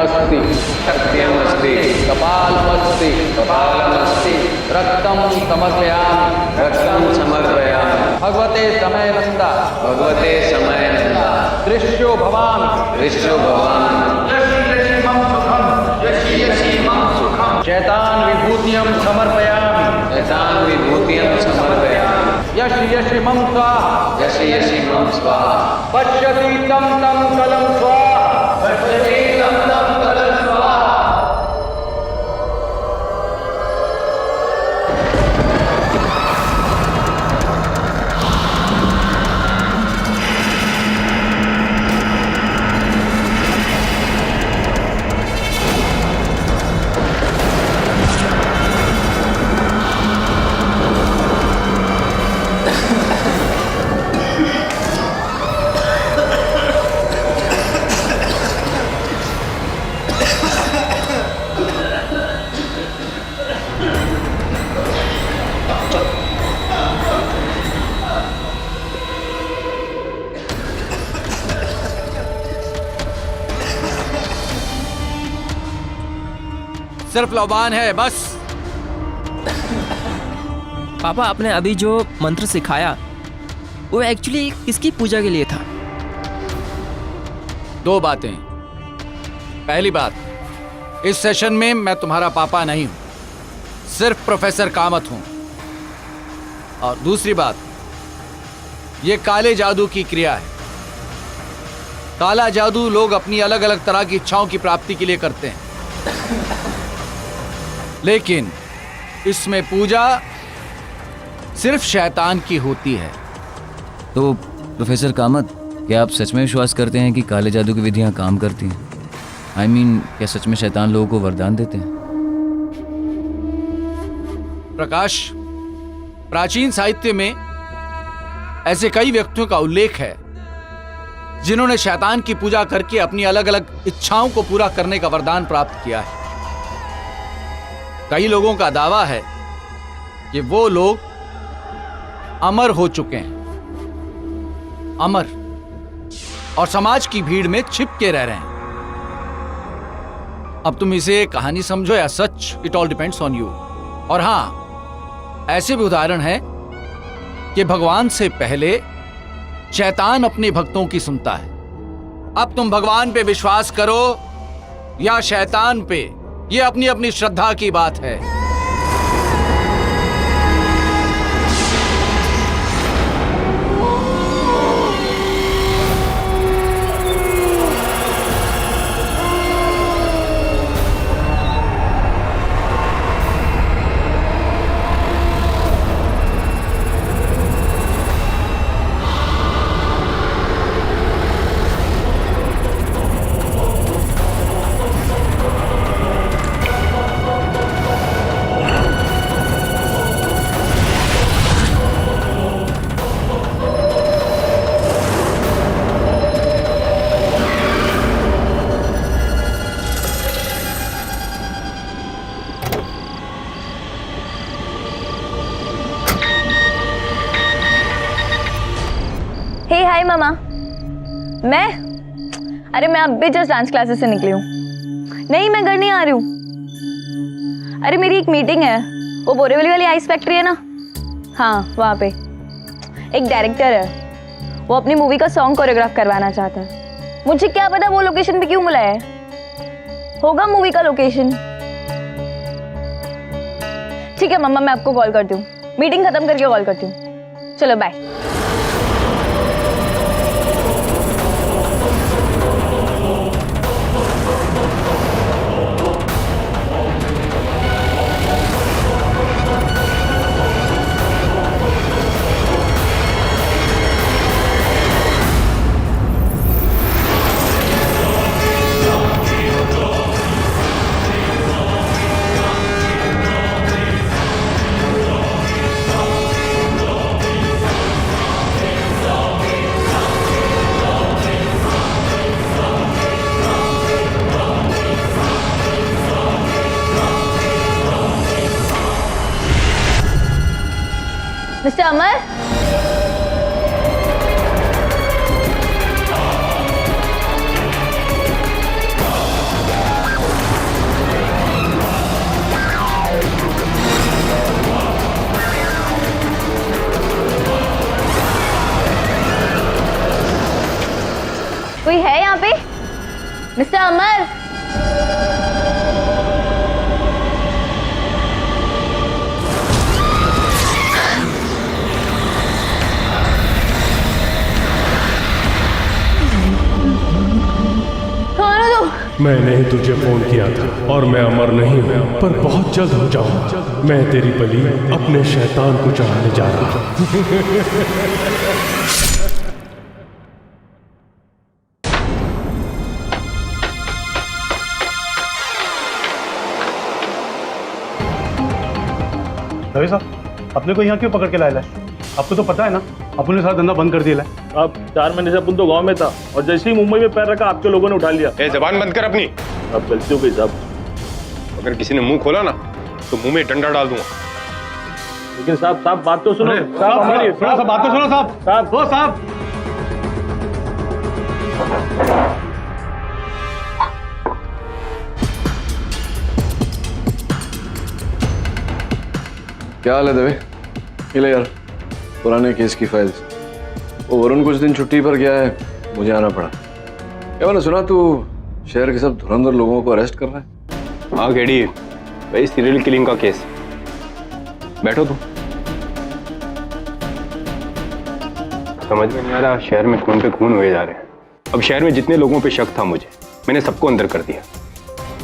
सत्यमस्ति सत्यमस्ति कपालमस्ति कपालमस्ति रक्तं समर्पयामि रक्तं समर्पयामि भगवते समयनंदा भगवते समयनंदा दृश्यो भवामि दृश्यो भवामि यशि मम सुखम यशि मम सुखम शैतान विभूतियं समर्पयामि शैतान विभूतियं समर्पयामि यशि मम स्वाहा यशि मम स्वाहा पश्यति तं कलं स्वाहा पश्यति तं कलं स्वाहा। सिर्फ लौबान है बस। पापा आपने अभी जो मंत्र सिखाया वो एक्चुअली किसकी पूजा के लिए था? दो बातें। पहली बात, इस सेशन में मैं तुम्हारा पापा नहीं हूं, सिर्फ प्रोफेसर कामत हूं। और दूसरी बात, ये काले जादू की क्रिया है। काला जादू लोग अपनी अलग अलग तरह की इच्छाओं की प्राप्ति के लिए करते हैं, लेकिन इसमें पूजा सिर्फ शैतान की होती है। तो प्रोफेसर कामत, क्या आप सच में विश्वास करते हैं कि काले जादू की विधियां काम करती हैं? I mean, क्या सच में शैतान लोगों को वरदान देते हैं? प्रकाश, प्राचीन साहित्य में ऐसे कई व्यक्तियों का उल्लेख है जिन्होंने शैतान की पूजा करके अपनी अलग अलग इच्छाओं को पूरा करने का वरदान प्राप्त किया है। कई लोगों का दावा है कि वो लोग अमर हो चुके हैं, अमर, और समाज की भीड़ में छिप के रह रहे हैं। अब तुम इसे कहानी समझो या सच, it all depends on you. और हां, ऐसे भी उदाहरण हैं कि भगवान से पहले शैतान अपने भक्तों की सुनता है। अब तुम भगवान पे विश्वास करो या शैतान पे, ये अपनी अपनी श्रद्धा की बात है। हाय मामा। अरे मैं अब भी जस्ट डांस क्लासेस से निकली हूँ। नहीं, मैं घर नहीं आ रही हूँ। अरे मेरी एक मीटिंग है, वो बोरीवली वाली आइस फैक्ट्री है ना, हाँ वहाँ पे एक डायरेक्टर है, वो अपनी मूवी का सॉन्ग कोरियोग्राफ करवाना चाहता है। मुझे क्या पता वो लोकेशन पे क्यों बुलाया है, होगा मूवी का लोकेशन। ठीक है मम्मा, मैं आपको कॉल करती हूँ, मीटिंग खत्म करके कॉल करती हूँ। चलो बाय। मिस्टर अमर, कोई है यहाँ पे? मिस्टर अमर। खाना दो। मैंने ही तुझे फोन किया था और मैं अमर नहीं हूँ, पर बहुत जल्द हो जाऊंगा। मैं तेरी बलि अपने शैतान को चढ़ाने जा रहा हूँ। रवि साहब, अपने को यहाँ क्यों पकड़ के लाया है? आपको तो पता है ना, अपन ने सारा धंधा बंद कर दिया है। अब 4 महीने से अपन तो गांव में था और जैसे ही मुंबई में पैर रखा आपके लोगों ने उठा लिया। जबान बंद कर अपनी। अब गलती हो गई साहब। अगर किसी ने मुंह खोला ना तो मुंह में डंडा डाल दूंगा। लेकिन साहब बात तो सुनो। साहब हमारी थोड़ा सा बात तो सुनो। साहब ओ साहब, क्या हाल है दवे? ये ले यार पुराने केस की फाइल्स। वो वरुण कुछ दिन छुट्टी पर गया है, मुझे आना पड़ा। क्या मैंने सुना तू शहर के सब धुरंधर लोगों को अरेस्ट कर रहा है? हाँ गेडी, भाई सीरियल किलिंग का केस। बैठो तुम। समझ में नहीं आ रहा, शहर में खून पे खून हुए जा रहे हैं। अब शहर में जितने लोगों पे शक था मुझे, मैंने सबको अंदर कर दिया।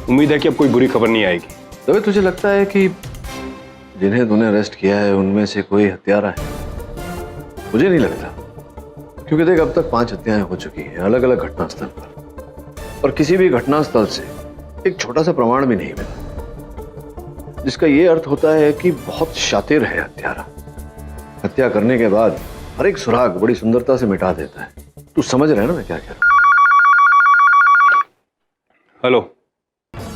उम्मीद है कि अब कोई बुरी खबर नहीं आएगी। दवे तुझे लगता है कि जिन्हें तूने अरेस्ट किया है उनमें से कोई हत्यारा है? मुझे नहीं लगता, क्योंकि देख अब तक 5 हत्याएं हो चुकी हैं अलग अलग घटनास्थल पर, और किसी भी घटनास्थल से एक छोटा सा प्रमाण भी नहीं मिला, जिसका यह अर्थ होता है कि बहुत शातिर है हत्यारा। हत्या करने के बाद हर एक सुराग बड़ी सुंदरता से मिटा देता है। तू समझ रहा है ना मैं क्या कह रहा हूं? हेलो,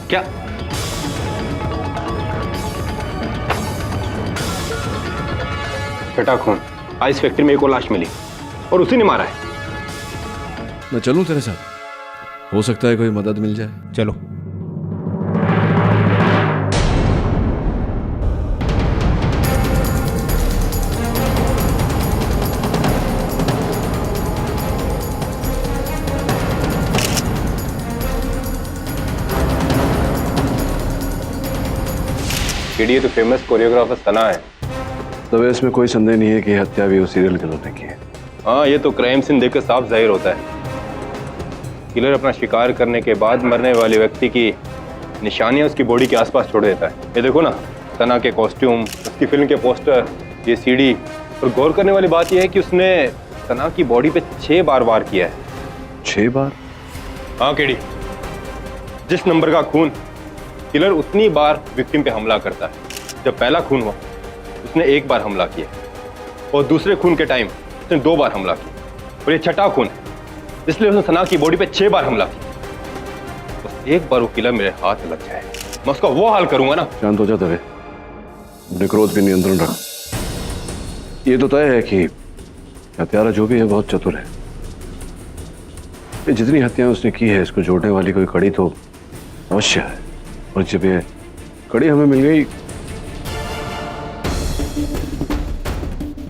क्या छठा खून? आइस फैक्ट्री में एक और लाश मिली और उसी ने मारा है। मैं चलूं तेरे साथ? हो सकता है कोई मदद मिल जाए। चलो। गेडी, ये तो फेमस कोरियोग्राफर सना है। तब इसमें कोई संदेह नहीं है कि हत्या भी उस सीरियल किलर ने की है। हाँ, ये तो क्राइम सीन देखकर साफ जाहिर होता है। किलर अपना शिकार करने के बाद मरने वाले व्यक्ति की निशानियां उसकी बॉडी के आसपास छोड़ देता है। ये देखो ना, सना के कॉस्ट्यूम, उसकी फिल्म के पोस्टर, ये सीडी। और गौर करने वाली बात यह है कि उसने सना की बॉडी पे 6 बार वार किया है। 6 बार? हाँ केडी, जिस नंबर का खून, किलर उतनी बार विक्टिम पे हमला करता है। जब पहला खून हुआ उसने 1 बार हमला किया और दूसरे खून के टाइम उसने 2 बार हमला किया, और ये छठा खून है, इसलिए उसने सना की बॉडी पे 6 बार हमला किया। बस एक बार वो किलर मेरे हाथ लग जाए, मैं उसका वो हाल करूंगा ना। शांत हो जा दवे, अपने क्रोध पे नियंत्रण रख। ये तो तय है कि हत्यारा जो भी है बहुत चतुर है। ये जितनी हत्याएं उसने की है, इसको जोड़ने वाली कोई कड़ी तो अवश्य है, और जब ये कड़ी हमें मिल गई।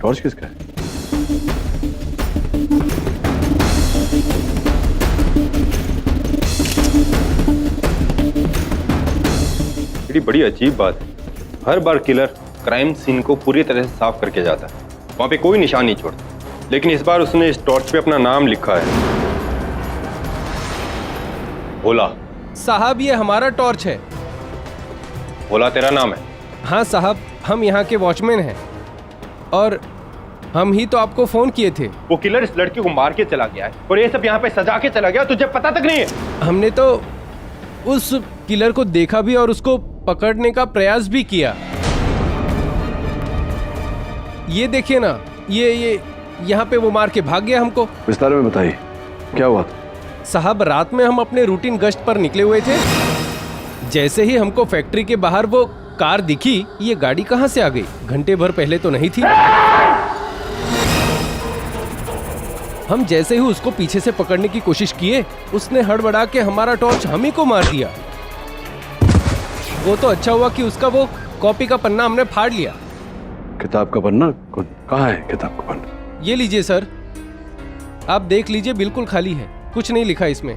टॉर्च किसका है? बड़ी अजीब बात है, हर बार किलर क्राइम सीन को पूरी तरह से साफ करके जाता है, वहां पे कोई निशान नहीं छोड़ता। लेकिन इस बार उसने इस टॉर्च पे अपना नाम लिखा है, भोला। साहब ये हमारा टॉर्च है। भोला तेरा नाम है? हाँ साहब, हम यहाँ के वॉचमैन हैं और हम ही तो आपको फोन किए थे। वो किलर इस लड़की को मार के चला गया है और ये सब यहाँ पे सजा के चला गया, तुझे पता तक नहीं है? हमने तो उस किलर को देखा भी और उसको पकड़ने का प्रयास भी किया। ये देखिए ना, ये यहाँ पे वो मार के भाग गया हमको। विस्तार में बताइए क्या हुआ था? साहब रात में हम अपने रूटीन गश्त पर निकले हुए थे, जैसे ही हमको फैक्ट्री के बाहर वो कार दिखी, ये गाड़ी कहाँ से आ गई? घंटे भर पहले तो नहीं थी। हम जैसे ही उसको पीछे से पकड़ने की कोशिश किए, उसने हड़बड़ा के हमारा टॉर्च हम ही को मार दिया। वो तो अच्छा हुआ कि उसका वो कॉपी का पन्ना हमने फाड़ लिया। किताब का पन्ना? कहाँ है किताब का पन्ना? ये लीजिए सर, आप देख लीजिए, बिल्कुल खाली है। कुछ नहीं लिखा इसमें।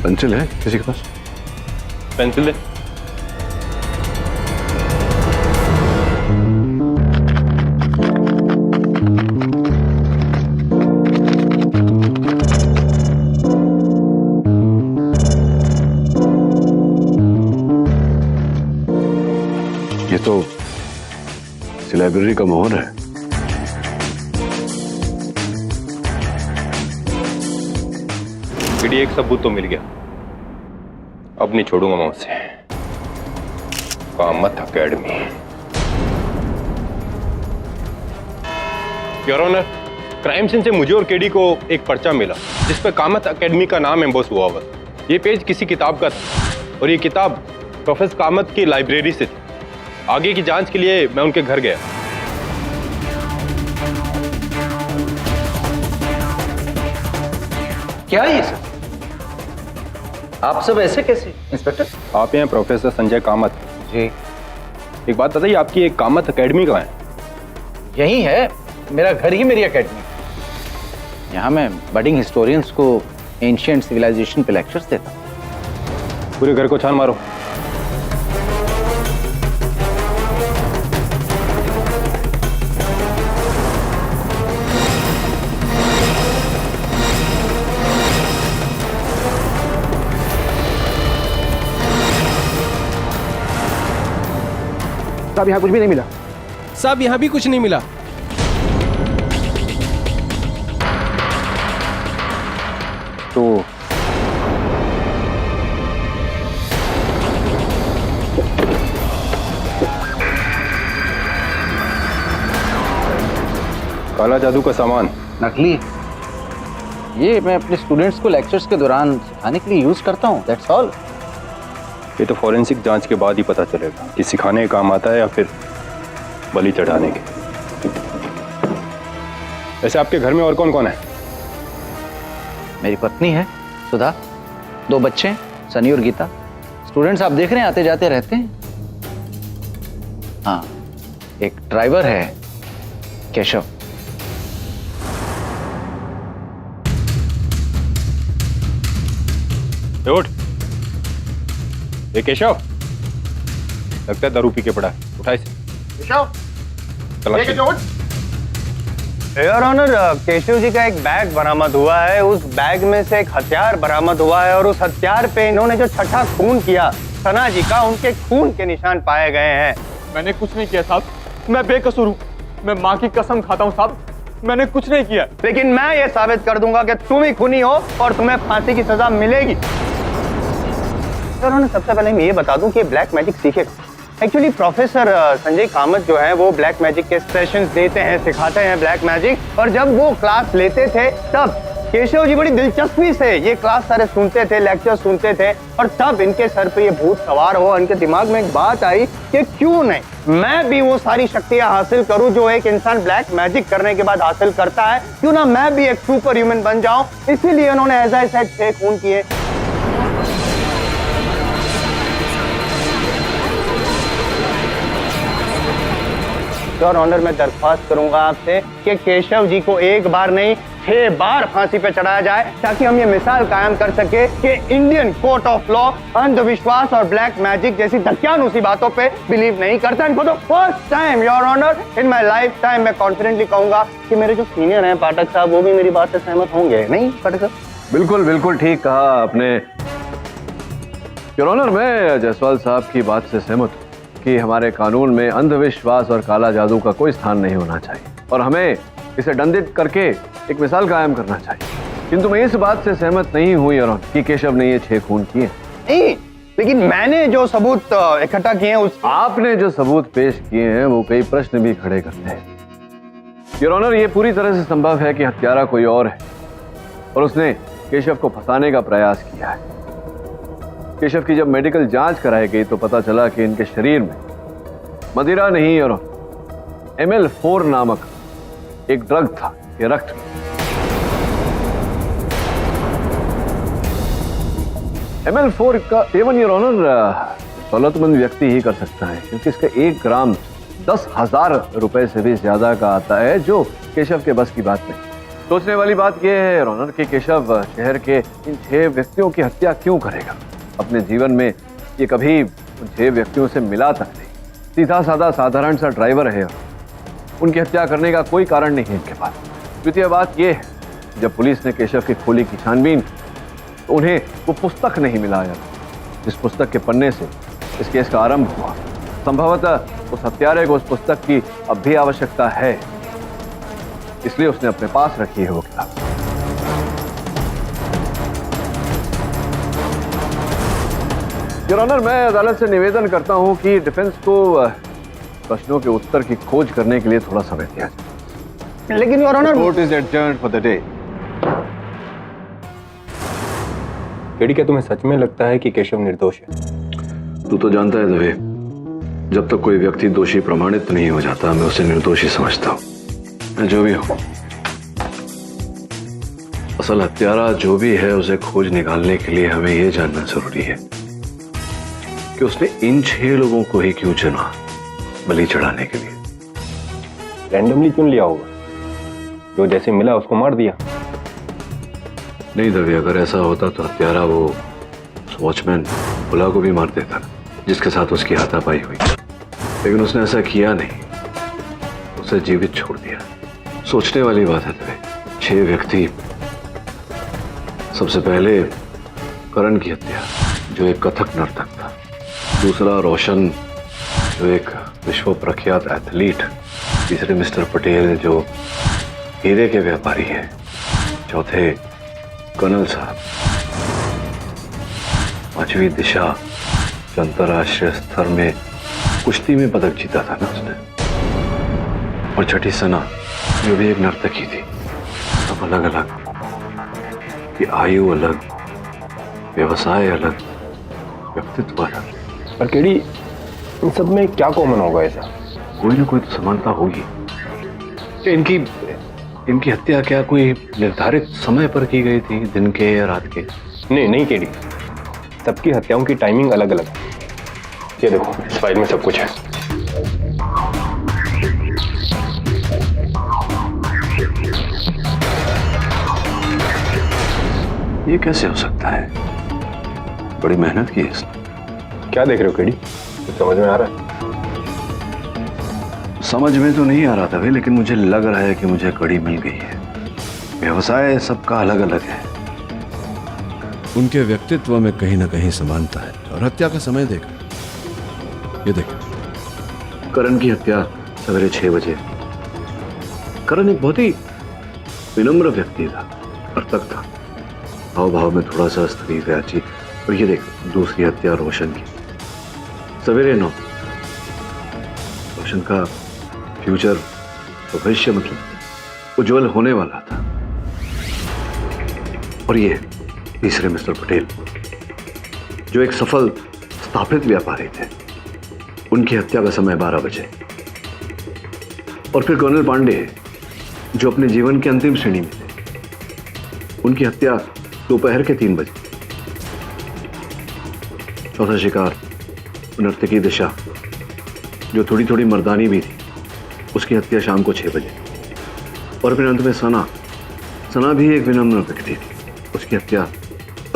पेंसिल है किसी के पास? पेंसिल दे। ये तो इस लाइब्रेरी का मोहर है। केडी, एक सबूत तो मिल गया। अब नहीं छोड़ूंगा मैं उसे। Kamath academy. Your honour, crime scene से मुझे और केडी को एक पर्चा मिला जिस पर कामत एकेडमी का नाम एम्बोस हुआ हुआ। ये पेज किसी किताब का था और ये किताब प्रोफेसर कामत की लाइब्रेरी से थी। आगे की जांच के लिए मैं उनके घर गया। क्या ये सब? आप सब ऐसे कैसे इंस्पेक्टर? आप हैं प्रोफेसर संजय कामत जी। एक बात बताइए, आपकी एक कामत एकेडमी कहाँ है? यही है मेरा घर ही मेरी एकेडमी। यहाँ मैं बडिंग हिस्टोरियंस को एंशिएंट सिविलाइजेशन पे लेक्चर्स देता हूँ। पूरे घर को छान मारो। साहब यहाँ कुछ भी नहीं मिला। साहब यहाँ भी कुछ नहीं मिला। तो काला जादू का सामान नकली। ये मैं अपने स्टूडेंट्स को लेक्चर्स के दौरान सिखाने के लिए यूज करता हूँ, दैट्स ऑल। ये तो फॉरेंसिक जांच के बाद ही पता चलेगा कि सिखाने का काम आता है या फिर बलि चढ़ाने के। वैसे आपके घर में और कौन कौन है? मेरी पत्नी है सुधा, 2 बच्चे हैं सनी और गीता। स्टूडेंट्स आप देख रहे हैं आते जाते रहते हैं। हाँ, एक ड्राइवर है केशव। उठ। ये केशव लगता है दारू पी के पड़ा है। उठा इसे। योर ऑनर, केशव जी का एक बैग बरामद हुआ है। उस बैग में से एक हथियार बरामद हुआ है और उस हथियार पे इन्होंने जो छठा खून किया सना जी का, उनके खून के निशान पाए गए हैं। मैंने कुछ नहीं किया साहब, मैं बेकसूर हूँ। मैं माँ की कसम खाता हूँ साहब, मैंने कुछ नहीं किया। लेकिन मैं ये साबित कर दूंगा कि तुम ही खूनी हो और तुम्हें फांसी की सजा मिलेगी। सर, सबसे पहले मैं ये बता दूं कि ब्लैक मैजिक सीखेगा। एक्चुअली प्रोफेसर संजय कामत जो है वो ब्लैक मैजिक के सेशंस देते हैं, सिखाते हैं ब्लैक मैजिक। और जब वो क्लास लेते थे तब केशव जी बड़ी दिलचस्पी से ये क्लास सारे सुनते थे, लेक्चर सुनते थे। और तब इनके सर पे ये भूत सवार हो, इनके दिमाग में एक बात आई कि क्यों नहीं मैं भी वो सारी शक्तियां हासिल करूं जो एक इंसान ब्लैक मैजिक करने के बाद हासिल करता है। क्यों ना मैं भी एक सुपर ह्यूमन बन जाऊं। इसीलिए उन्होंने एज आई सेड 6 खून किए। योर ऑनर, मैं दरख्वास्त करूंगा आपसे कि केशव जी को एक बार नहीं 6 बार फांसी पे चढ़ाया जाए, ताकि हम ये मिसाल कायम कर सके कि इंडियन कोर्ट ऑफ लॉ अंधविश्वास और ब्लैक मैजिक जैसी धक्यानुसी बातों पे बिलीव नहीं करता। And for the first time your honour in my life time मैं कॉन्फिडेंटली कहूंगा कि मेरे जो सीनियर हैं पाठक साहब, वो भी मेरी बात से सहमत होंगे। नहीं पाठक साहब? बिल्कुल बिल्कुल ठीक कहा आपने योर ऑनर। मैं जायसवाल साहब की बात से सहमत हूँ कि हमारे कानून में अंधविश्वास और काला जादू का कोई स्थान नहीं होना चाहिए और हमें इसे दंडित करके एक मिसाल कायम करना चाहिए। किंतु मैं इस बात से सहमत नहीं हुई योर ऑनर कि केशव ने ये 6 खून किए। नहीं, लेकिन मैंने जो सबूत इकट्ठा किए हैं उस आपने जो सबूत पेश किए हैं वो कई प्रश्न भी खड़े करते हैं योर ऑनर। ये पूरी तरह से संभव है कि हत्यारा कोई और है और उसने केशव को फंसाने का प्रयास किया है। केशव की जब मेडिकल जांच कराई गई तो पता चला कि इनके शरीर में मदिरा नहीं और ML4 नामक एक ड्रग था, ये रक्त। ML4 का सेवन योर ऑनर दौलतमंद व्यक्ति ही कर सकता है, क्योंकि इसका 1 ग्राम 10,000 रुपए से भी ज्यादा का आता है, जो केशव के बस की बात नहीं। सोचने वाली बात यह है रॉनर कि केशव शहर के इन 6 व्यक्तियों की हत्या क्यों करेगा। अपने जीवन में ये कभी उन 6 व्यक्तियों से मिला तक नहीं। सीधा साधा साधारण सा ड्राइवर है, उनकी हत्या करने का कोई कारण नहीं है इनके पास। द्वितीय बात यह है, जब पुलिस ने केशव की खोली की छानबीन, तो उन्हें वो पुस्तक नहीं मिला यार, जिस पुस्तक के पन्ने से इस केस का आरंभ हुआ। संभवतः उस हत्यारे को उस पुस्तक की अब भी आवश्यकता है, इसलिए उसने अपने पास रखी है वो किताब। योर ऑनर, मैं अदालत से निवेदन करता हूं कि डिफेंस को प्रश्नों के उत्तर की खोज करने के लिए थोड़ा समय दिया जाए। लेकिन your honour, court is adjourned for the day. KD, क्या तुम्हें सच में लगता है कि केशव निर्दोष है? तू तो जानता है दवे, जब तक कोई व्यक्ति दोषी प्रमाणित नहीं हो जाता मैं उसे निर्दोषी समझता हूं। मैं जो भी हूं, असल हत्यारा जो भी है उसे खोज निकालने के लिए हमें यह जानना जरूरी है कि उसने इन 6 लोगों को ही क्यों चुना बलि चढ़ाने के लिए। रैंडमली चुन लिया होगा, जो जैसे मिला उसको मार दिया। नहीं दवे, अगर ऐसा होता तो हत्यारा वो वॉचमैन भुला को भी मार देता, जिसके साथ उसकी हाथापाई हुई, लेकिन उसने ऐसा किया नहीं, उसे जीवित छोड़ दिया। सोचने वाली बात है दवे। 6 व्यक्ति, सबसे पहले करण की हत्या, जो एक कथक नर्तक था। दूसरा रोशन, जो एक विश्व प्रख्यात एथलीट। तीसरे मिस्टर पटेल, जो हीरे के व्यापारी हैं। चौथे कर्नल साहब। 5वीं दिशा, जो अंतर्राष्ट्रीय स्तर में कुश्ती में पदक जीता था ना उसने। और छठी सना, जो भी एक नर्तकी थी। सब अलग अलग, कि आयु अलग, व्यवसाय अलग, व्यक्तित्व अलग। पर केडी, इन सब में क्या कॉमन होगा ऐसा? कोई ना कोई तो समानता होगी। इनकी हत्या क्या कोई निर्धारित समय पर की गई थी, दिन के या रात के? नहीं केडी, सबकी हत्याओं की टाइमिंग अलग अलग है। ये देखो, इस फाइल में सब कुछ है। ये कैसे हो सकता है? बड़ी मेहनत की है इसने। क्या देख रहे हो केडी? कुछ समझ में आ रहा है? समझ में तो नहीं आ रहा था भाई, लेकिन मुझे लग रहा है कि मुझे कड़ी मिल गई है। व्यवसाय सबका अलग अलग है, उनके व्यक्तित्व में कहीं ना कहीं समानता है। और हत्या का समय देखा, ये देखो, करण की हत्या सवेरे 6 बजे। करण एक बहुत ही विनम्र व्यक्ति था, नर्तक था, हाव भाव में थोड़ा सा स्त्री व्याची। और ये देखो, दूसरी हत्या रोशन की, सवेरे 9। रोशन का फ्यूचर, भविष्य मतलब उज्जवल होने वाला था। और ये तीसरे मिस्टर पटेल, जो एक सफल स्थापित व्यापारी थे, उनकी हत्या का समय 12 बजे। और फिर कर्नल पांडे, जो अपने जीवन के अंतिम श्रेणी में थे, उनकी हत्या दोपहर के 3 बजे। चौथा शिकार नर्तकी दिशा, जो थोड़ी थोड़ी मर्दानी भी थी, उसकी हत्या शाम को 6 बजे। और फिर अंत में सना भी एक विनम्र व्यक्ति थी, उसकी हत्या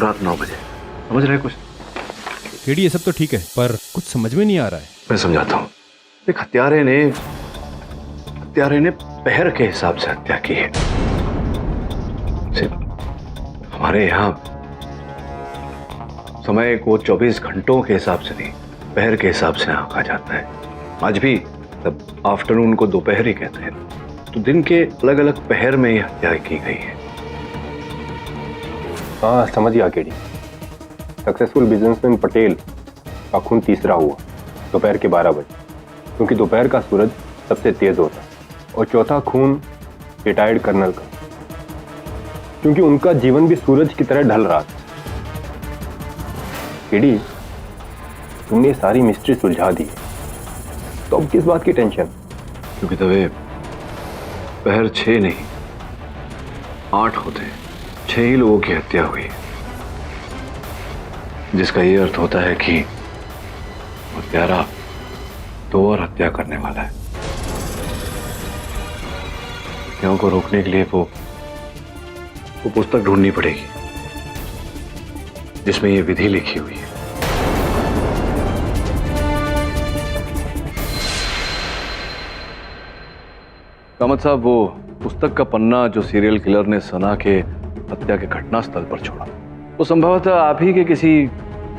रात 9 बजे। समझ रहे कुछ? केडी, ये सब तो ठीक है, पर कुछ समझ में नहीं आ रहा है। मैं समझाता हूँ। एक हत्यारे ने पहर के हिसाब से हत्या की है। सिर्फ हमारे यहाँ समय को 24 घंटों के हिसाब से नहीं, पहर के हिसाब से आंका जाता है। आज भी तब आफ्टरनून को दोपहर ही कहते हैं, तो दिन के अलग अलग पहर में ही हत्या की गई है। हाँ, समझ गया केडी। सक्सेसफुल बिजनेसमैन पटेल का खून तीसरा हुआ दोपहर के 12 बजे, क्योंकि दोपहर का सूरज सबसे तेज होता है। और चौथा खून रिटायर्ड कर्नल का, क्योंकि उनका जीवन भी सूरज की तरह ढल रहा था। केडी, तुमने ये सारी मिस्ट्री सुलझा दी, तो अब किस बात की टेंशन? क्योंकि तवे पहर 6 नहीं 8 होते, 6 ही लोगों की हत्या हुई, जिसका ये अर्थ होता है कि हत्यारा दो और हत्या करने वाला है। हत्याओं को रोकने के लिए वो पुस्तक ढूंढनी पड़ेगी जिसमें ये विधि लिखी हुई है। कामत साहब, वो पुस्तक का पन्ना जो सीरियल किलर ने सना के हत्या के घटना स्थल पर छोड़ा, वो संभवतः आप ही के किसी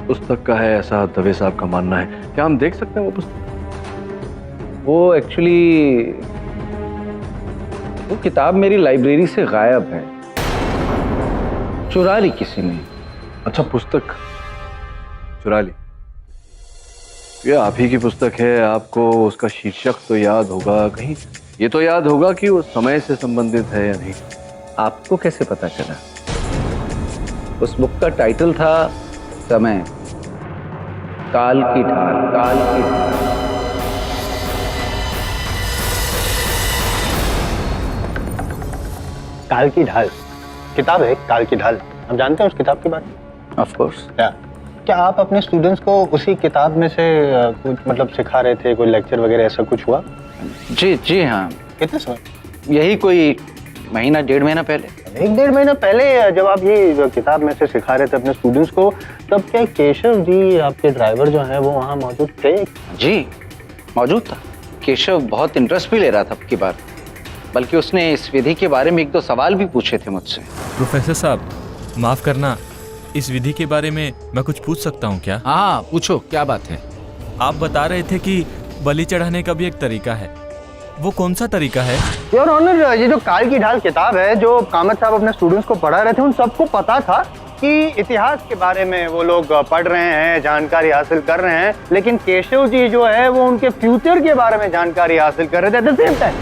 पुस्तक का है, ऐसा दवे साहब का मानना है। क्या हम देख सकते हैं वो पुस्तक? वो एक्चुअली वो किताब मेरी लाइब्रेरी से गायब है, चुरा ली किसी ने। अच्छा, पुस्तक चुरा ली? ये आप ही की पुस्तक है, आपको उसका शीर्षक तो याद होगा, कहीं ये तो याद होगा कि वो समय से संबंधित है या नहीं। आपको कैसे पता चला? उस बुक का टाइटल था समय, काल की ढाल, काल की ढाल। काल की ढाल किताब है, काल की ढाल। हम जानते हैं उस किताब के बारे में? Of course. क्या आप अपने स्टूडेंट्स को उसी किताब में से कुछ मतलब सिखा रहे थे, कोई लेक्चर वगैरह ऐसा कुछ हुआ? जी हाँ। कितने समय? यही कोई महीना 1.5 महीना पहले। 1-1.5 महीना पहले जब आप ये किताब में से सिखा रहे थे अपने स्टूडेंट्स को, तब क्या केशव जी आपके ड्राइवर जो हैं वो वहाँ मौजूद थे? जी मौजूद था। केशव बहुत इंटरेस्ट भी ले रहा था अब की बार, बल्कि उसने इस विधि के बारे में 1-2 सवाल भी पूछे थे मुझसे। प्रोफेसर साहब, माफ करना, इस विधि के बारे में मैं कुछ पूछ सकता हूँ क्या? हाँ, पूछो, क्या बात है? आप बता रहे थे कि बलि चढ़ाने का भी एक तरीका है, वो कौन सा तरीका है? योर ऑनर, ये जो काल की ढाल किताब है जो कामत साहब अपने स्टूडेंट्स को पढ़ा रहे थे, उन सबको पता था कि इतिहास के बारे में वो लोग पढ़ रहे हैं, जानकारी हासिल कर रहे हैं, लेकिन केशव जी जो है वो उनके फ्यूचर के बारे में जानकारी हासिल कर रहे थे एट द सेम टाइम।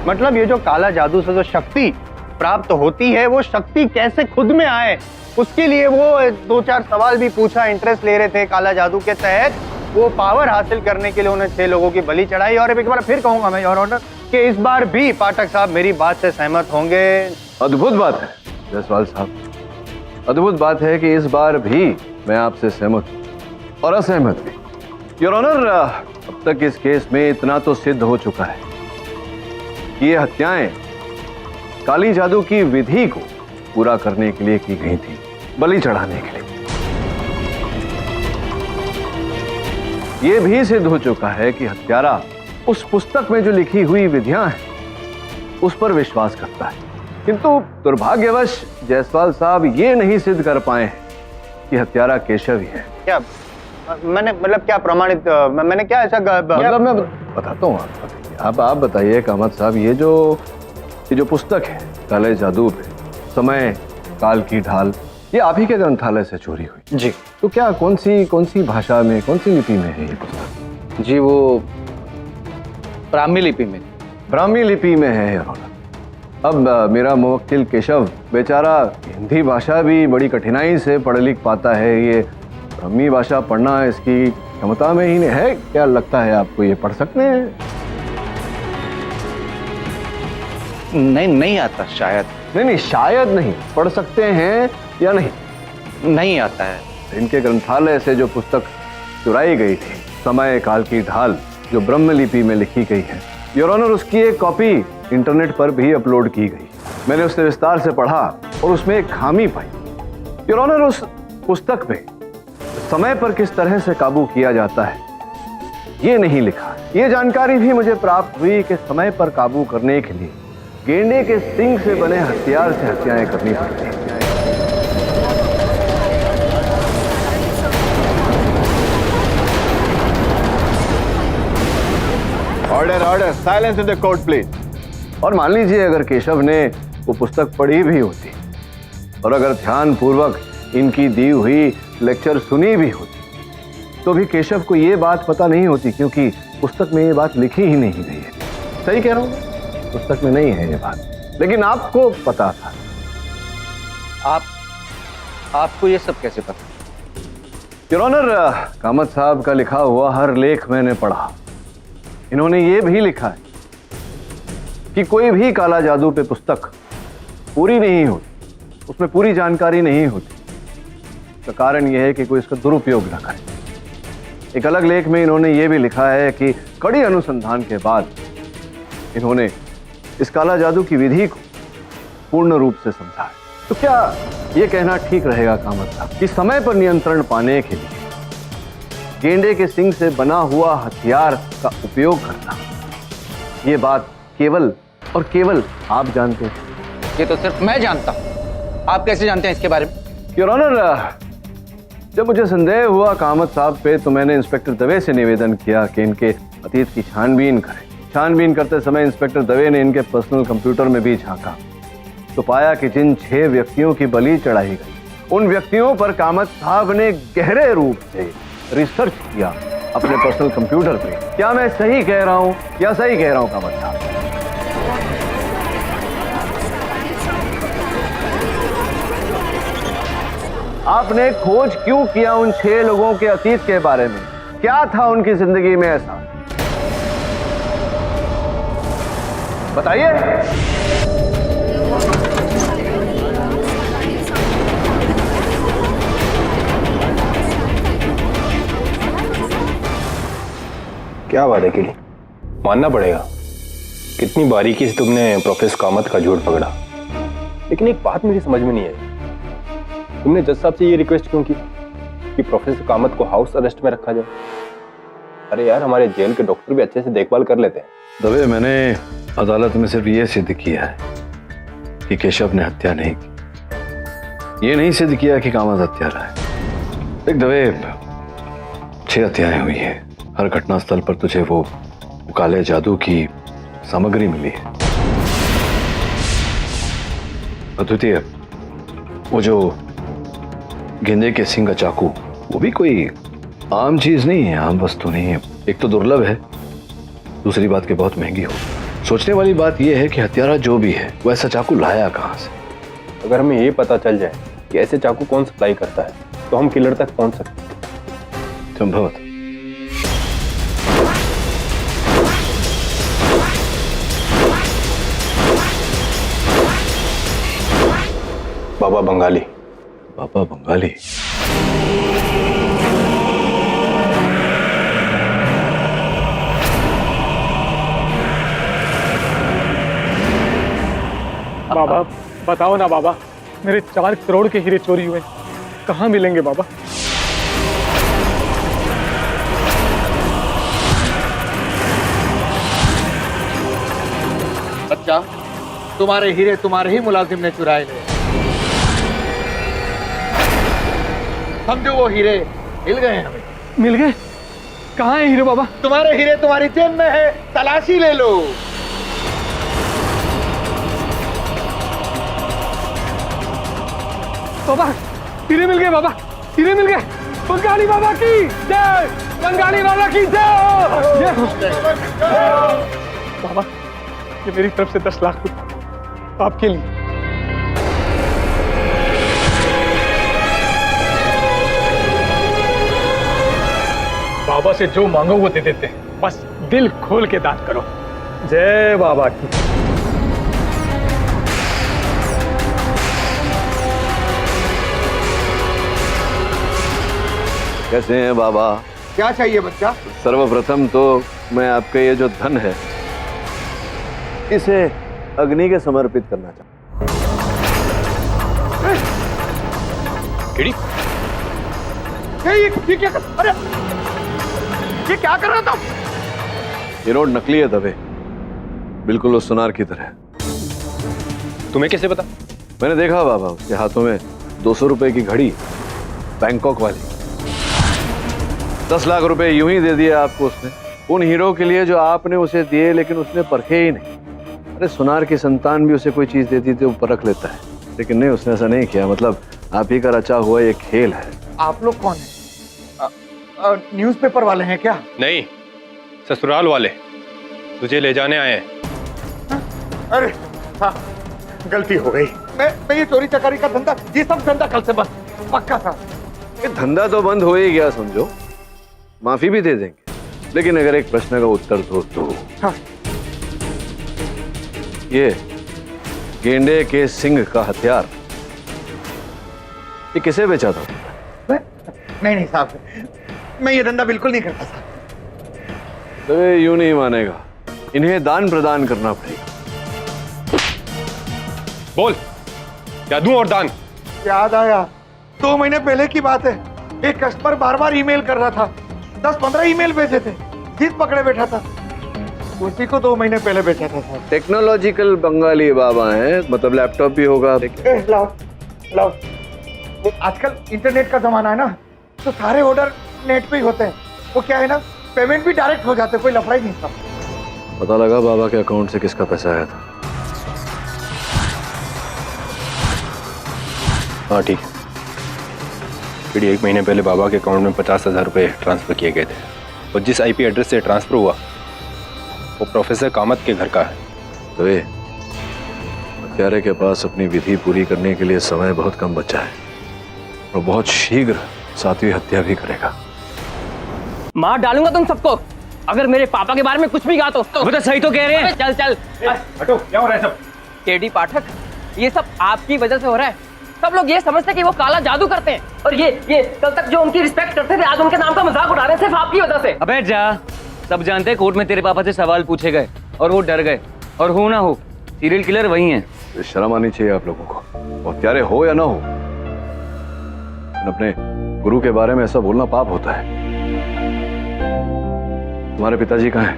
मतलब ये जो काला जादू से जो शक्ति प्राप्त होती है, वो शक्ति कैसे खुद में आए, उसके लिए वो 2-4 सवाल भी पूछा, इंटरेस्ट ले रहे थे काला जादू के तहत। वो पावर हासिल करने के लिए उन्हें 6 लोगों की बलि चढ़ाई। और एक बार फिर कहूंगा मैं योर ऑनर कि इस बार भी पाठक साहब मेरी बात से सहमत होंगे। अद्भुत बात है जायसवाल साहब, अद्भुत बात है कि इस बार भी मैं आपसे सहमत हूं और असहमत भी। योर ऑनर, अब तक इस केस में इतना तो सिद्ध हो चुका है कि ये हत्याएं काली जादू की विधि को पूरा करने के लिए की गई थी, बलि चढ़ाने के लिए। ये भी सिद्ध हो चुका है कि हत्यारा उस पुस्तक में जो लिखी हुई विधियां हैं उस पर विश्वास करता है, किंतु दुर्भाग्यवश जायसवाल साहब ये नहीं सिद्ध कर पाए हैं कि हत्यारा केशव ही है। क्या मैंने मतलब क्या प्रमाणित, मैंने क्या ऐसा मतलब मैं बताता हूँ आप बताइए कामत साहब, ये जो पुस्तक है काले जादू पे समय, काल की ढाल, ये आप ही के ग्रंथालय से चोरी हुई? जी। तो क्या कौन सी भाषा में, कौन सी लिपि में है ये पुस्तक? जी वो ब्राह्मी लिपि में। ब्राह्मी लिपि में है यार। अब मेरा मुवक्किल केशव बेचारा हिंदी भाषा भी बड़ी कठिनाई से पढ़ लिख पाता है, ये ब्राह्मी भाषा पढ़ना इसकी क्षमता में ही नहीं है। क्या लगता है आपको, ये पढ़ सकते हैं? नहीं आता शायद। नहीं, शायद नहीं, पढ़ सकते हैं या नहीं? नहीं आता है। इनके ग्रंथालय से जो पुस्तक चुराई गई थी, समय, काल की ढाल, जो ब्रह्म लिपि में लिखी गई है, योर ऑनर, उसकी एक कॉपी इंटरनेट पर भी अपलोड की गई। मैंने उसे विस्तार से पढ़ा और उसमें एक खामी पाई। योर ऑनर, उस पुस्तक में समय पर किस तरह से काबू किया जाता है ये नहीं लिखा। ये जानकारी भी मुझे प्राप्त हुई कि समय पर काबू करने के लिए गेंडे के सींग से बने हथियार से हत्याएं करनी पड़ती हैं। Order, silence in the court please. और मान लीजिए अगर केशव ने वो पुस्तक पढ़ी भी होती और अगर ध्यान पूर्वक इनकी दी हुई लेक्चर सुनी भी होती, तो भी केशव को ये बात पता नहीं होती, क्योंकि पुस्तक में ये बात लिखी ही नहीं गई है। सही कह रहा हूँ, पुस्तक में नहीं है ये बात, लेकिन आपको पता था। आपको ये सब कैसे पता? योर ऑनर, कामत साहब का लिखा हुआ हर लेख मैंने पढ़ा। इन्होंने ये भी लिखा है कि कोई भी काला जादू पे पुस्तक पूरी नहीं होती, उसमें पूरी जानकारी नहीं होती। इसका कारण यह है कि कोई इसका दुरुपयोग न करे। एक अलग लेख में इन्होंने ये भी लिखा है कि कड़ी अनुसंधान के बाद इन्होंने इस काला जादू की विधि को पूर्ण रूप से समझा है। तो क्या ये कहना ठीक रहेगा कामत साहब कि समय पर नियंत्रण पाने के लिए गेंडे के सिंग से बना हुआ हथियार का उपयोग करना, ये बात केवल और केवल आप जानते हैं? ये तो सिर्फ मैं जानता हूँ, आप कैसे जानते हैं इसके बारे में? योर ऑनर, जब मुझे संदेह हुआ कामत साहब पे तो मैंने इंस्पेक्टर दवे से निवेदन किया कि इनके अतीत की छानबीन करें। छानबीन करते समय इंस्पेक्टर दवे ने इनके पर्सनल कंप्यूटर में भी झांका तो पाया कि जिन 6 व्यक्तियों की बलि चढ़ाई गई उन व्यक्तियों पर कामत साहब ने गहरे रूप से रिसर्च किया अपने पर्सनल कंप्यूटर पे। क्या मैं सही कह रहा हूं या सही कह रहा हूं कामत साहब? आपने खोज क्यों किया उन 6 लोगों के अतीत के बारे में? क्या था उनकी जिंदगी में ऐसा? बताइए। क्या बात है किली, मानना पड़ेगा कितनी बारीकी से तुमने प्रोफेसर कामत का झूठ पकड़ा। लेकिन एक बात मुझे समझ में नहीं आई, तुमने जज साहब से ये रिक्वेस्ट क्यों की कि प्रोफेसर कामत को हाउस अरेस्ट में रखा जाए? अरे यार, हमारे जेल के डॉक्टर भी अच्छे से देखभाल कर लेते हैं। दवे, मैंने अदालत में सिर्फ ये सिद्ध किया है कि केशव ने हत्या नहीं की, ये नहीं सिद्ध किया कि कामत हत्यारा है। देख दवे, 6 हत्याएं हुई है। हर घटना स्थल पर तुझे वो काले जादू की सामग्री मिली है। अद्वितीय, वो जो गेंदे के सिंग का चाकू, वो भी कोई आम चीज नहीं है, आम वस्तु नहीं है। एक तो दुर्लभ है, दूसरी बात कि बहुत महंगी हो। सोचने वाली बात यह है कि हत्यारा जो भी है वो ऐसा चाकू लाया कहां से? अगर हमें ये पता चल जाए कि ऐसे चाकू कौन सप्लाई करता है तो हम किलर तक पहुंच सकते हैं। संभवत। बाबा बंगाली। बाबा बंगाली? बाबा बताओ ना बाबा, मेरे 4 करोड़ के हीरे चोरी हुए, कहाँ मिलेंगे बाबा? बच्चा, तुम्हारे हीरे तुम्हारे ही मुलाजिम ने चुराए ले। समझो वो हीरे मिल गए हमें। मिल गए? कहाँ है हीरे बाबा? तुम्हारे हीरे तुम्हारी जेब में है, तलाशी ले लो। बाबा हीरे मिल गए, बाबा हीरे मिल गए। बंगाली बाबा की जय, बंगाली बाबा की जय। बाबा, ये मेरी तरफ से 10 लाख रुपए आपके लिए। बाबा से जो मांगो वो दे देते हैं, बस दिल खोल के दान करो। जय बाबा की। कैसे हैं बाबा? क्या चाहिए बच्चा? सर्वप्रथम तो मैं आपका ये जो धन है इसे अग्नि के समर्पित करना चाहता हूँ। ये क्या कर? अरे ये क्या कर रहा था? ये नोट नकली है दवे, बिल्कुल उस सुनार की तरह। तुम्हें कैसे पता? मैंने देखा बाबा, उसके हाथों में 200 रुपए की घड़ी, बैंकॉक वाली। 10 लाख रुपए यूं ही दे दिए आपको उसने, उन हीरो के लिए जो आपने उसे दिए, लेकिन उसने परखे ही नहीं। अरे सुनार की संतान भी उसे कोई चीज देती थी वो परख लेता है, लेकिन नहीं, उसने ऐसा नहीं किया। मतलब आप ही का रचा हुआ ये खेल है। आप लोग कौन है? न्यूज़पेपर वाले हैं क्या? नहीं, ससुराल वाले तुझे ले जाने आए हैं। अरे हाँ, गलती हो गई। मैं ये चोरी चकारी का धंधा, ये सब धंधा कल से बंद, पक्का था। ये धंधा तो बंद हो ही गया समझो, माफी भी दे देंगे, लेकिन अगर एक प्रश्न का उत्तर दो तो हाँ। ये गेंडे के सिंग का हथियार ये किसे बेचा था? नहीं साहब, मैं ये धंधा बिल्कुल नहीं करता सर। तो ये यूं नहीं मानेगा, इन्हें दान प्रदान करना पड़ेगा। बोल, क्या दूं और दान? याद आया, 2 महीने पहले की बात है। एक कस्टमर बार बार ईमेल कर रहा था, 10-15 ईमेल भेजे थे, जिद पकड़े बैठा था, उसी को 2 महीने पहले बेचा था सर। टेक्नोलॉजिकल बंगाली बाबा है, मतलब लैपटॉप भी होगा। लाओ लाओ, वो आजकल इंटरनेट का जमाना है ना, तो सारे ऑर्डर नेट पे ही होते हैं। वो क्या है ना, पेमेंट भी डायरेक्ट हो जाते, कोई लफड़ा ही नहीं था। पता लगा बाबा के अकाउंट से किसका पैसा आया था? हाँ ठीक है, फिर 1 महीने पहले बाबा के अकाउंट में 50,000 रुपये ट्रांसफ़र किए गए थे, और जिस IP एड्रेस से ट्रांसफ़र हुआ वो प्रोफेसर कामत के घर का है। तो ये हत्यारे के पास अपनी विधि पूरी करने के लिए समय बहुत कम बचा है, और बहुत शीघ्र 7वीं हत्या भी करेगा। मार डालूंगा तुम सबको अगर मेरे पापा के बारे में कुछ भी कहा तो। वो तो सही तो कह रहे हैं। चल चल हटो, क्या हो रहा है सब? केडी पाठक, ये सब आपकी वजह से हो रहा है। सब लोग ये समझते हैं कि वो काला जादू करते हैं, और ये कल तक जो उनकी रिस्पेक्ट करते थे आज उनके नाम का मजाक उड़ा रहे हैं सिर्फ आपकी वजह से। अबे जा, सब जानते हैं कोर्ट में तेरे पापा से सवाल पूछे गए और वो डर गए, और हो ना हो सीरियल किलर वही है। शर्म आनी चाहिए आप लोगों को, हत्यारे हो या ना हो, अपने गुरु के बारे में ऐसा बोलना पाप होता है। तुम्हारे पिताजी कहाँ हैं?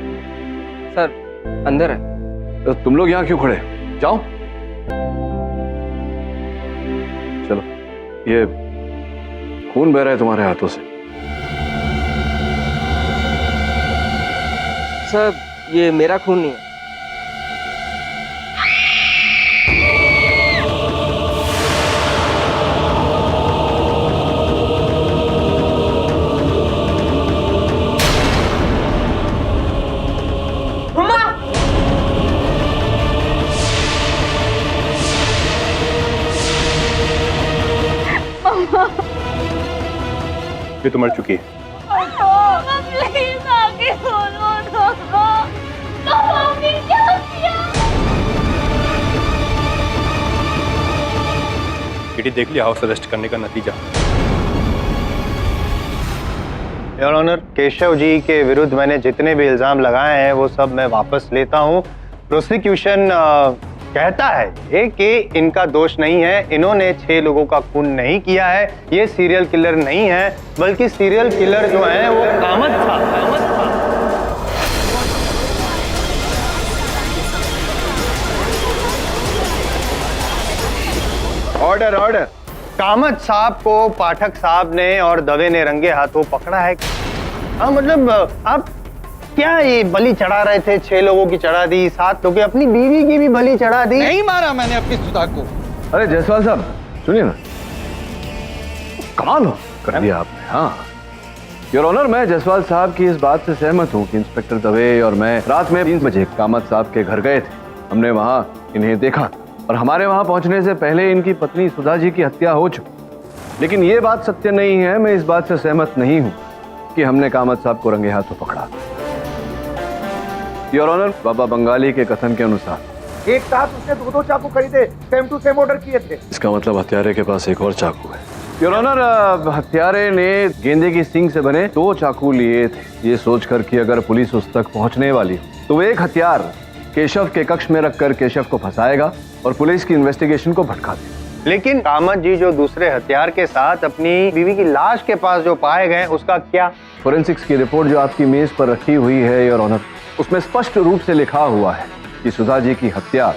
सर अंदर है। तो तुम लोग यहाँ क्यों खड़े? जाओ चलो, ये खून बह रहा है तुम्हारे हाथों से। सर ये मेरा खून नहीं है। ये तो मर चुकी है। प्लीज आके बोलो तो। आपने क्या किया? किटी देख लिया हाउस अरेस्ट करने का नतीजा। योर ऑनर, केशव जी के विरुद्ध मैंने जितने भी इल्जाम लगाए हैं वो सब मैं वापस लेता हूं। प्रोसिक्यूशन कहता है कि इनका दोष नहीं है, इन्होंने 6 लोगों का खून नहीं किया है, ये सीरियल किलर नहीं है, बल्कि सीरियल किलर जो है वो कामत था। Order order. कामत साहब को पाठक साहब ने और दवे ने रंगे हाथों पकड़ा है। हाँ मतलब आप क्या ये बलि चढ़ा रहे थे? 6 लोगों की चढ़ा दी, 7 लोगों की, अपनी बीवी की भी बलि चढ़ा दी। नहीं मारा मैंने अपनी सुधा को। अरे जायसवाल साहब सुनिए ना, कमाल हो कर दिया आपने। हाँ योर ऑनर, मैं जायसवाल साहब की इस बात से सहमत हूँ कि इंस्पेक्टर दवे और मैं रात में 3 बजे कामत साहब के घर गए थे। हमने वहाँ इन्हें देखा, और हमारे वहाँ पहुँचने से पहले इनकी पत्नी सुधा जी की हत्या हो चुकी। लेकिन ये बात सत्य नहीं है, मैं इस बात से सहमत नहीं हूँ कि हमने कामत साहब को रंगे हाथों पकड़ा। योर ऑनर, बाबा बंगाली के कथन के अनुसार एक साथ उसने 2 चाकू खरीदे, सेम टू सेम ऑर्डर किए थे। इसका मतलब हत्यारे के पास एक और चाकू है। योर ऑनर, हत्यारे ने गेंदे की सींग से बने 2 चाकू लिए थे, ये सोचकर कि अगर पुलिस उस तक पहुंचने वाली हो तो वो एक हथियार केशव के कक्ष में रखकर केशव को फंसाएगा और पुलिस की इन्वेस्टिगेशन को भटका देगा। लेकिन कामत जी जो दूसरे हथियार के साथ अपनी बीवी की लाश के पास जो पाए गए, उसका क्या? फोरेंसिक्स की रिपोर्ट जो आपकी मेज पर रखी हुई है योर ऑनर, उसमें स्पष्ट रूप से लिखा हुआ है कि सुधा जी की हत्या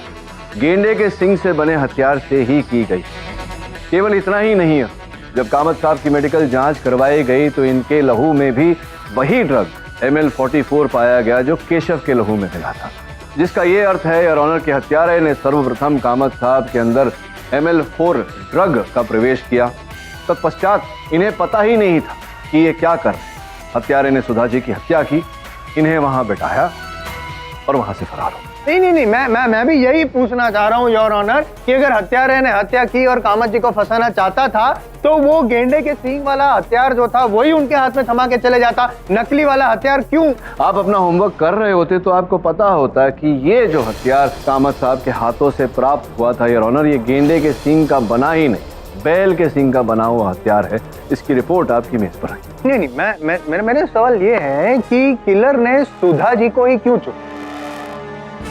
गेंडे के सिंग से बने हथियार से ही की गई। केवल इतना ही नहीं है, जब कामत साहब की मेडिकल जांच करवाई गई तो इनके लहू में भी वही ड्रग ML44 पाया गया जो केशव के लहू में मिला था, जिसका ये अर्थ है योर ऑनर कि हत्यारे ने सर्वप्रथम कामत साहब के अंदर ML4 ड्रग का प्रवेश किया। तत्पश्चात इन्हें पता ही नहीं था कि ये क्या कर रहे। हत्यारे ने सुधा जी की हत्या की, इन्हें वहां बिठाया और वहां से फरार हो। नहीं, मैं भी यही पूछना चाह रहा हूँ योर ऑनर कि अगर हत्यारे ने हत्या की और कामत जी को फंसाना चाहता था तो वो गेंडे के सींग वाला हथियार जो था वही उनके हाथ में थमा के चले जाता, नकली वाला हथियार क्यों? आप अपना होमवर्क कर रहे होते तो आपको पता होता कि ये जो हथियार कामत साहब के हाथों से प्राप्त हुआ था योर ऑनर, ये गेंडे के सींग का बना ही नहीं, बैल के सींग का बना हुआ हथियार है। इसकी रिपोर्ट आपकी मेज पर रखी। नहीं नहीं, मेरा सवाल ये है कि किलर ने सुधा जी को ही क्यों चुना?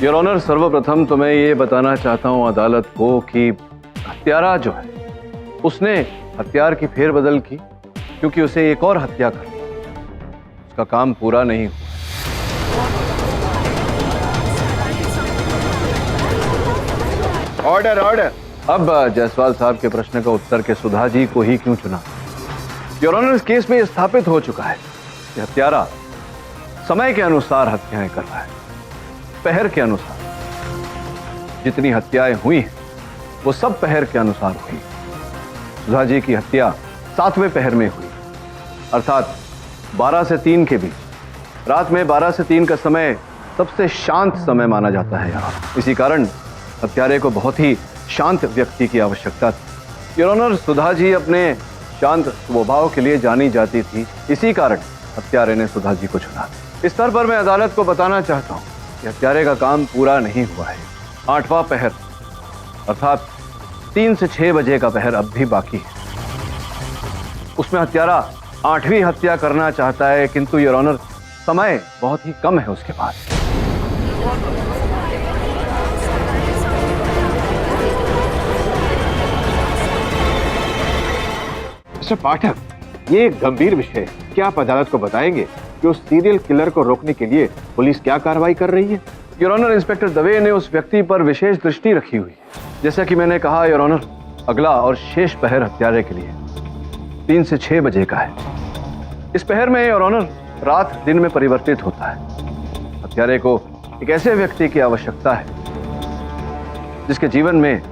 योर ऑनर, सर्वप्रथम तो मैं ये बताना चाहता हूँ अदालत को कि हत्यारा जो है उसने हथियार की फेरबदल की क्योंकि उसे एक और हत्या करनी, उसका काम पूरा नहीं हुआ। Order order. अब जायसवाल साहब के प्रश्न का उत्तर के सुधा जी को ही क्यों चुना? योर ऑनर, इस केस में यह स्थापित हो चुका है कि हत्यारा समय के अनुसार हत्याएं कर रहा है, पहर के अनुसार। जितनी हत्याएं हुई हैं वो सब पहर के अनुसार हुई। सुधा जी की हत्या 7वें पहर में हुई, अर्थात 12 से 3 के बीच। रात में 12 से 3 का समय सबसे शांत समय माना जाता है यहाँ। इसी कारण हत्यारे को बहुत ही शांत व्यक्ति की आवश्यकता थी। योर ऑनर, सुधा जी अपने शांत स्वभाव के लिए जानी जाती थी, इसी कारण हत्यारे ने सुधा जी को चुना। इस स्तर पर मैं अदालत को बताना चाहता हूँ कि हत्यारे का काम पूरा नहीं हुआ है। 8वां पहर अर्थात 3 से 6 बजे का पहर अब भी बाकी है। उसमें हत्यारा 8वीं हत्या करना चाहता है, किंतु योर ऑनर समय बहुत ही कम है उसके पास। मिस्टर पाठक, ये एक गंभीर विषय है। क्या आप अदालत को बताएंगे कि उस सीरियल किलर को रोकने के लिए पुलिस क्या कार्रवाई कर रही है? योर ऑनर, इंस्पेक्टर दवे ने उस व्यक्ति पर विशेष दृष्टि रखी हुई है। जैसा कि मैंने कहा योर ऑनर, अगला और शेष पहर हत्यारे के लिए 3 से 6 बजे का है। इस पहर में योर ऑनर रात दिन में परिवर्तित होता है। हत्यारे को एक ऐसे व्यक्ति की आवश्यकता है जिसके जीवन में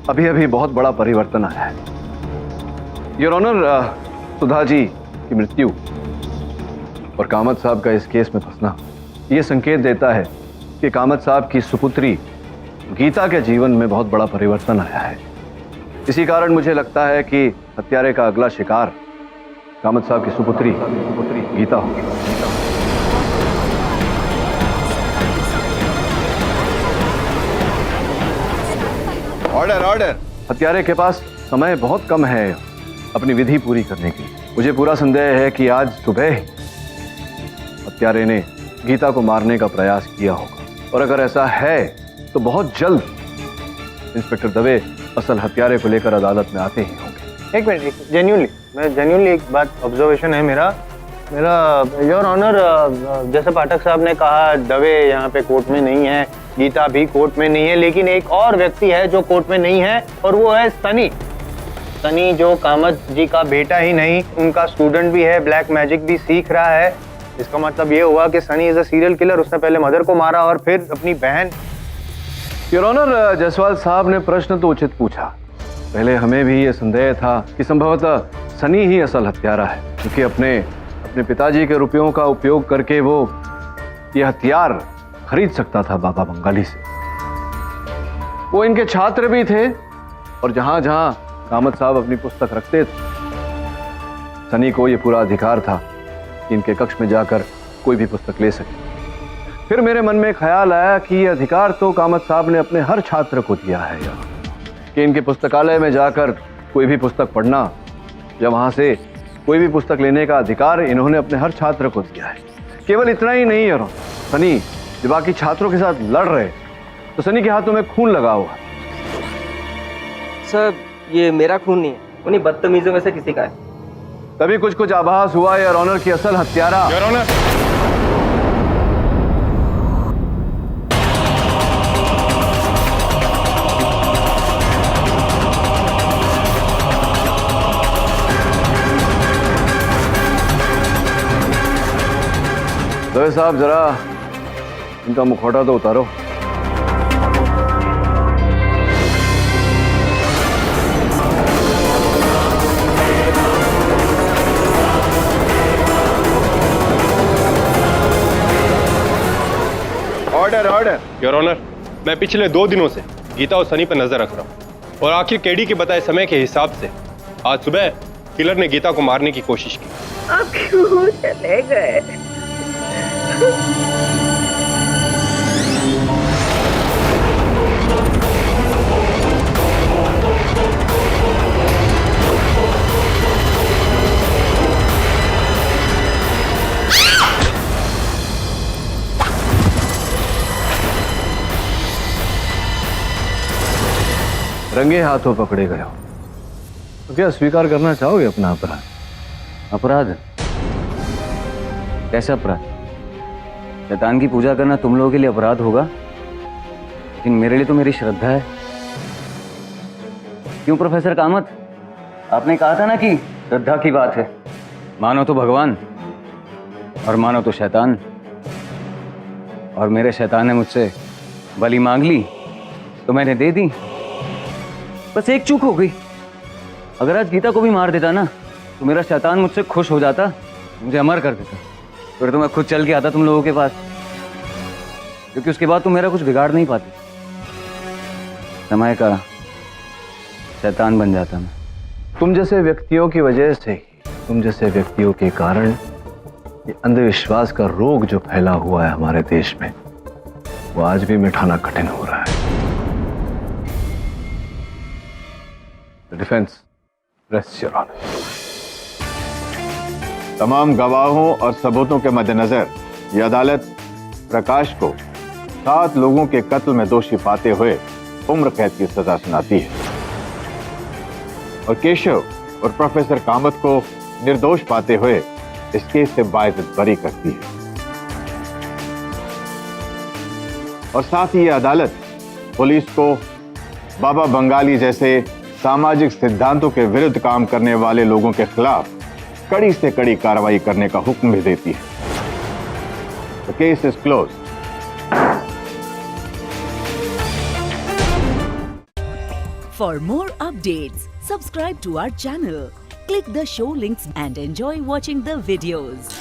अभी अभी बहुत बड़ा परिवर्तन आया है। योर ऑनर, सुधा जी की मृत्यु और कामत साहब का इस केस में फंसना यह संकेत देता है कि कामत साहब की सुपुत्री गीता के जीवन में बहुत बड़ा परिवर्तन आया है। इसी कारण मुझे लगता है कि हत्यारे का अगला शिकार कामत साहब की सुपुत्री गीता होगी। Order order. हत्यारे के पास समय बहुत कम है अपनी विधि पूरी करने की। मुझे पूरा संदेह है कि आज सुबह ही हत्यारे ने गीता को मारने का प्रयास किया होगा, और अगर ऐसा है तो बहुत जल्द इंस्पेक्टर दवे असल हत्यारे को लेकर अदालत में आते ही होंगे। एक मिनट, जेन्युइनली एक बात ऑब्जर्वेशन है मेरा योर ऑनर। जैसे पाठक साहब ने कहा दवे यहाँ पे कोर्ट में नहीं है, गीता भी कोर्ट में नहीं है, लेकिन एक और व्यक्ति है जो कोर्ट में नहीं है और वो है सनी। सनी जो कामत जी का बेटा ही नहीं, उनका स्टूडेंट भी है, ब्लैक मैजिक भी सीख रहा है। इसका मतलब ये हुआ कि Sunny is a serial killer. उसने पहले मदर को मारा और फिर अपनी बहन। योर ऑनर, जायसवाल साहब ने प्रश्न तो उचित पूछा। पहले हमें भी ये संदेह था कि संभवतः सनी ही असल हत्यारा है, क्योंकि अपने पिताजी के रुपयों का उपयोग करके वो ये हथियार खरीद सकता था बाबा बंगाली से। वो इनके छात्र भी थे और जहां जहां कामत साहब अपनी पुस्तक रखते थे, सनी को ये पूरा अधिकार था कि इनके कक्ष में जाकर कोई भी पुस्तक ले सके। फिर मेरे मन में ख्याल आया कि ये अधिकार तो कामत साहब ने अपने हर छात्र को दिया है कि इनके पुस्तकालय में जाकर कोई भी पुस्तक पढ़ना या वहां से कोई भी पुस्तक लेने का अधिकार इन्होंने अपने हर छात्र को दिया है। केवल इतना ही नहीं है, सनी जब बाकी छात्रों के साथ लड़ रहे तो सनी के हाथों में खून लगा हुआ। सर, ये मेरा खून नहीं है, उन्हीं बदतमीजों में से किसी का है। तभी कुछ आभास हुआ योर ऑनर की असल हत्यारा। योर ऑनर, दवे साहब जरा इनका मुखौटा तो उतारो। ऑर्डर। योर ऑनर, मैं पिछले 2 दिनों से गीता और सनी पर नजर रख रहा हूँ और आखिर केडी के बताए समय के हिसाब से आज सुबह किलर ने गीता को मारने की कोशिश की। आप क्यों चले गए? रंगे हाथों पकड़े गए हो, तो क्या स्वीकार करना चाहोगे अपना अपराध? अपराध? कैसा अपराध? शैतान की पूजा करना तुम लोगों के लिए अपराध होगा, लेकिन मेरे लिए तो मेरी श्रद्धा है। क्यों प्रोफेसर कामत, आपने कहा था ना कि श्रद्धा की बात है। मानो तो भगवान और मानो तो शैतान, और मेरे शैतान ने मुझसे बलि मांग ली तो मैंने दे दी। बस एक चूक हो गई, अगर आज गीता को भी मार देता ना तो मेरा शैतान मुझसे खुश हो जाता, मुझे अमर कर देता। फिर तो मैं खुद चल के आता तुम लोगों के पास, क्योंकि उसके बाद तुम मेरा कुछ बिगाड़ नहीं पाते। समय का शैतान बन जाता मैं। तुम जैसे व्यक्तियों की वजह से ही, तुम जैसे व्यक्तियों के कारण ये अंधविश्वास का रोग जो फैला हुआ है हमारे देश में, वो आज भी मिटाना कठिन हो रहा है। Defence, rest your honour. तमाम गवाहों और सबूतों के मद्देनजर यह अदालत प्रकाश को 7 लोगों के कत्ल में दोषी पाते हुए उम्र कैद की सजा सुनाती है और केशव और प्रोफेसर कामत को निर्दोष पाते हुए इस केस से बाइज्जत बरी करती है। और साथ ही यह अदालत पुलिस को बाबा बंगाली जैसे सामाजिक सिद्धांतों के विरुद्ध काम करने वाले लोगों के खिलाफ कड़ी से कड़ी कार्रवाई करने का हुक्म भी देती है। The case is closed. For more updates, subscribe to our channel, click the show links and enjoy watching the videos.